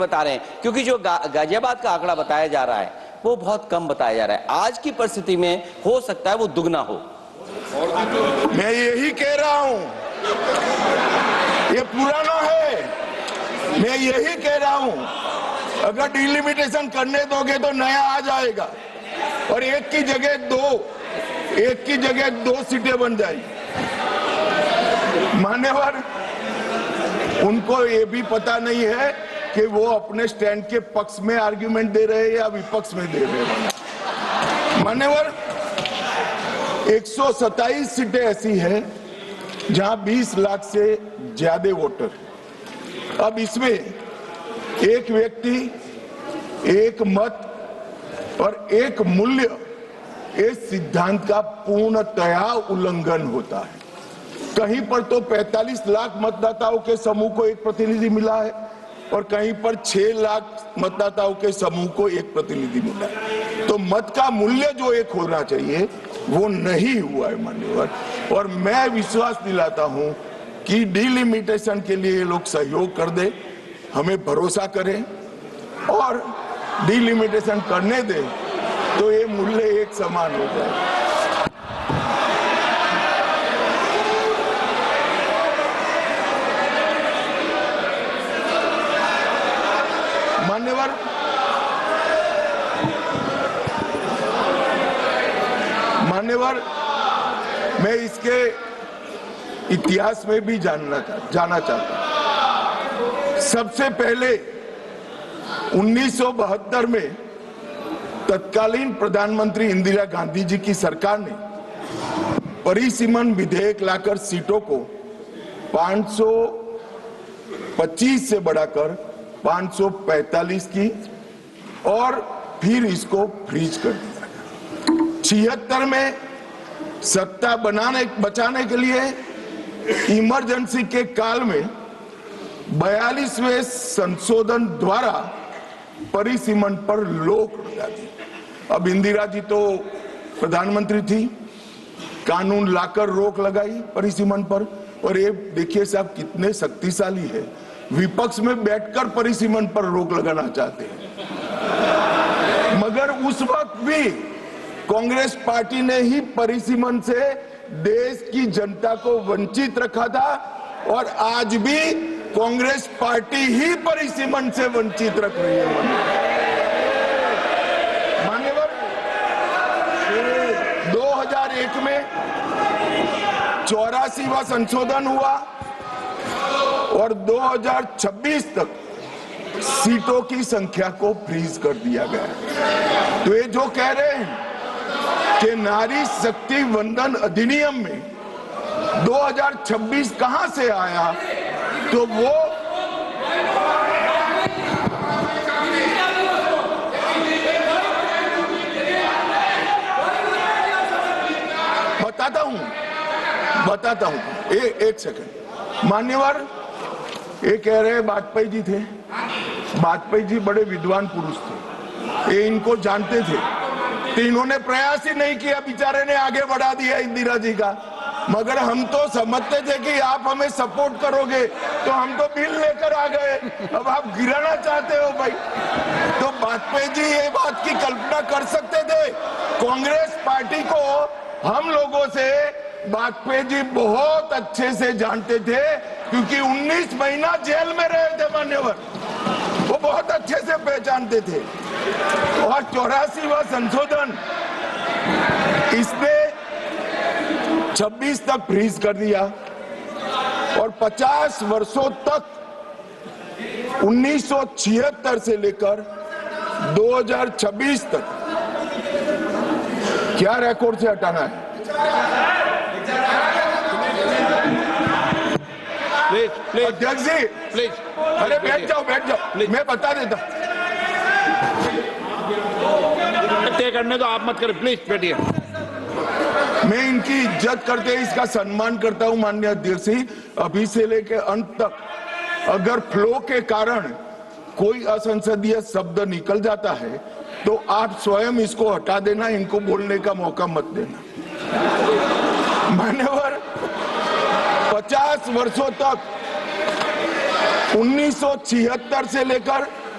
बता रहे हैं, क्योंकि जो गाजियाबाद का आंकड़ा बताया जा रहा है वो बहुत कम बताया जा रहा है। आज की परिस्थिति में हो सकता है वो दुगना हो। मैं यही कह रहा हूं, ये पुराना है। मैं यही कह रहा हूं, अगर डिलिमिटेशन करने दोगे तो नया आ जाएगा और एक की जगह दो सीटें बन जाएगी। मान्यवर, उनको ये भी पता नहीं है कि वो अपने स्टैंड के पक्ष में आर्ग्यूमेंट दे रहे हैं या विपक्ष में दे रहे हैं। मान्यवर, 127 सीटें ऐसी है जहां 20 लाख से ज्यादा वोटर। अब इसमें एक व्यक्ति, एक मत और एक मूल्य, इस सिद्धांत का पूर्णतया उल्लंघन होता है। कहीं पर तो 45 लाख मतदाताओं के समूह को एक प्रतिनिधि मिला है और कहीं पर 6 लाख मतदाताओं के समूह को एक प्रतिनिधि मिला है। तो मत का मूल्य जो एक होना चाहिए वो नहीं हुआ है मान्यवर। और मैं विश्वास दिलाता हूं कि डिलिमिटेशन के लिए लोग सहयोग कर दे, हमें भरोसा करें और डिलिमिटेशन करने दे तो ये मूल्य एक समान हो जाए। मान्यवर, मैं इसके इतिहास में भी जाना चाहता हूं। सबसे पहले 1972 में तत्कालीन प्रधानमंत्री इंदिरा गांधी जी की सरकार ने परिसीमन विधेयक लाकर सीटों को 525 से बढ़ाकर 545 की और फिर इसको फ्रीज कर दिया। 76 में सत्ता बचाने के लिए इमरजेंसी के काल में 42वें संशोधन द्वारा परिसीमन पर रोक लगा दी। अब इंदिरा जी तो प्रधानमंत्री थी, कानून लाकर रोक लगाई परिसीमन पर। और ये देखिए साहब कितने शक्तिशाली है, विपक्ष में बैठकर परिसीमन पर रोक लगाना चाहते हैं। मगर उस वक्त भी कांग्रेस पार्टी ने ही परिसीमन से देश की जनता को वंचित रखा था और आज भी कांग्रेस पार्टी ही परिसीमन से वंचित रख रही है। मान्यवर, 2001 में 84वां संशोधन हुआ और 2026 तक सीटों की संख्या को फ्रीज कर दिया गया। तो ये जो कह रहे हैं कि नारी शक्ति वंदन अधिनियम में 2026 कहां से आया, तो वो बताता हूं। एक सेकंड मान्यवर, ये कह रहे हैं वाजपेयी जी थे। वाजपेयी जी बड़े विद्वान पुरुष थे, ये इनको जानते थे, तो इन्होंने प्रयास ही नहीं किया, बेचारे ने आगे बढ़ा दिया इंदिरा जी का। मगर हम तो समझते थे कि आप हमें सपोर्ट करोगे, तो हम तो बिल लेकर आ गए। अब आप गिराना चाहते हो भाई। तो वाजपेयी जी ये बात की कल्पना कर सकते थे। कांग्रेस पार्टी को हम लोगों से वाजपेयी जी बहुत अच्छे से जानते थे, क्योंकि 19 महीना जेल में रहे थे मान्यवर, वो बहुत अच्छे से पहचानते थे। और 84वां संशोधन इसने 26 तक फ्रीज कर दिया और 50 वर्षों तक 1976 से लेकर 2026 तक क्या रिकॉर्ड से हटाना है? अध्यक्ष जी प्लीज, अरे बैठ जाओ मैं बता देता। तय करने तो आप मत करें, प्लीज बैठिए। मैं इनकी इज्जत करते इसका सम्मान करता हूं माननीय अध्यक्ष जी। अभी से लेकर अंत तक अगर फ्लो के कारण कोई असंसदीय शब्द निकल जाता है तो आप स्वयं इसको हटा देना, इनको बोलने का मौका मत देना। मान्यवर, 50 वर्षों तक 1976 से लेकर